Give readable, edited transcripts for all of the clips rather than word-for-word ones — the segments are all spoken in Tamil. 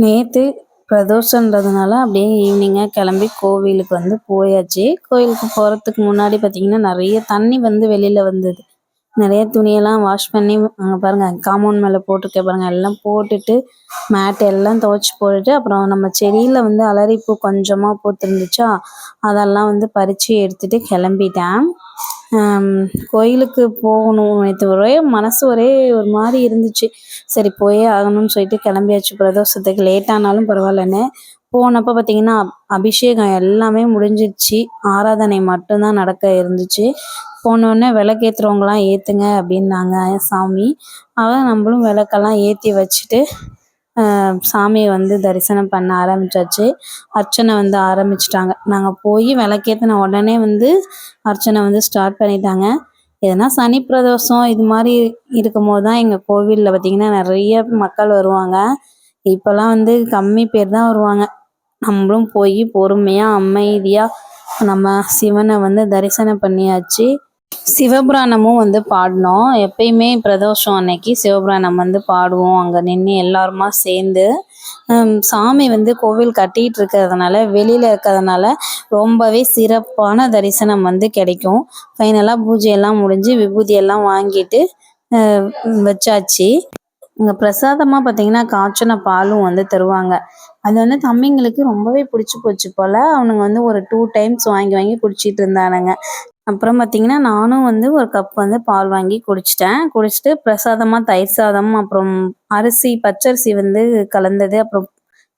நேத்து பிரதோஷன்றதுனால அப்படியே ஈவினிங்காக கிளம்பி கோவிலுக்கு போயாச்சு. கோயிலுக்கு போகிறதுக்கு முன்னாடி பார்த்தீங்கன்னா நிறைய தண்ணி வெளியில் வந்தது. நிறைய துணியெல்லாம் வாஷ் பண்ணி அங்கே பாருங்கள் காம்பவுண்ட் மேலே போட்டிருக்க பாருங்கள், எல்லாம் போட்டுட்டு மேட் எல்லாம் துவைச்சி போட்டுட்டு அப்புறம் நம்ம செடியில் அலரிப்பூ கொஞ்சமாக பூத்துருந்துச்சா அதெல்லாம் பறித்து எடுத்துகிட்டு கிளம்பிட்டேன். கோயிலுக்கு போகணும். நேற்று ஒரே மனசு ஒரே ஒரு மாதிரி இருந்துச்சு. சரி போயே ஆகணும்னு சொல்லிட்டு கிளம்பியாச்சு. பிரதோஷத்துக்கு லேட் ஆனாலும் பரவாயில்லன்னு போனப்போ பார்த்தீங்கன்னா அபிஷேகம் எல்லாமே முடிஞ்சிடுச்சு. ஆராதனை மட்டும்தான் நடக்க இருந்துச்சு. போனோடனே விளக்கேற்றுறவங்களாம் ஏற்றுங்க அப்படின்னாங்க சாமி. அதான் நம்மளும் விளக்கெல்லாம் ஏற்றி வச்சுட்டு சாமியை தரிசனம் பண்ண ஆரம்பிச்சாச்சு. அர்ச்சனை ஆரம்பிச்சிட்டாங்க. நாங்கள் போய் விளக்கேற்றின உடனே அர்ச்சனை ஸ்டார்ட் பண்ணிட்டாங்க. எதனா சனி பிரதோஷம் இது மாதிரி இருக்கும் போது தான் எங்கள் கோவிலில் பார்த்திங்கன்னா நிறைய மக்கள் வருவாங்க. இப்போல்லாம் கம்மி பேர் தான் வருவாங்க. நம்மளும் போய் பொறுமையாக அமைதியாக நம்ம சிவனை தரிசனம் பண்ணியாச்சு. சிவபுராணமும் பாடினோம். எப்பயுமே பிரதோஷம் அன்னைக்கு சிவபுராணம் பாடுவோம் அங்கே நின்று எல்லாருமா சேர்ந்து. சாமி கோவில் கட்டிகிட்டு இருக்கிறதுனால வெளியில் இருக்கிறதுனால ரொம்பவே சிறப்பான தரிசனம் கிடைக்கும். ஃபைனலாக பூஜையெல்லாம் முடிஞ்சு விபூதியெல்லாம் வாங்கிட்டு வச்சாச்சு. இங்கே பிரசாதமாக பார்த்தீங்கன்னா காய்ச்சின பாலும் தருவாங்க. அது தம்பிங்களுக்கு ரொம்பவே பிடிச்சி போச்சு போல். அவனுங்க ஒரு 2 டைம்ஸ் வாங்கி வாங்கி குடிச்சிட்டு இருந்தானுங்க. அப்புறம் பார்த்தீங்கன்னா நானும் ஒரு கப் பால் வாங்கி குடிச்சிட்டு பிரசாதமாக தயிர் சாதம் அப்புறம் அரிசி பச்சரிசி கலந்தது அப்புறம்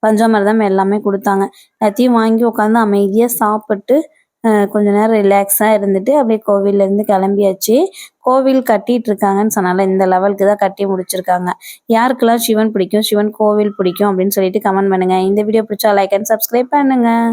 பஞ்சாமிர்தம் எல்லாமே கொடுத்தாங்க. எல்லாத்தையும் வாங்கி உட்காந்து அமைதியாக சாப்பிட்டு கொஞ்ச நேரம் ரிலாக்ஸாக இருந்துட்டு அப்படியே கோவில்லேருந்து கிளம்பியாச்சு. கோவில் கட்டிகிட்டு இருக்காங்கன்னு சொன்னால இந்த லெவலுக்கு தான் கட்டி முடிச்சிருக்காங்க. யாருக்கெல்லாம் சிவன் பிடிக்கும், சிவன் கோவில் பிடிக்கும் அப்படின்னு சொல்லிட்டு கமெண்ட் பண்ணுங்கள். இந்த வீடியோ பிடிச்சா லைக் அண்ட் சப்ஸ்கிரைப் பண்ணுங்கள்.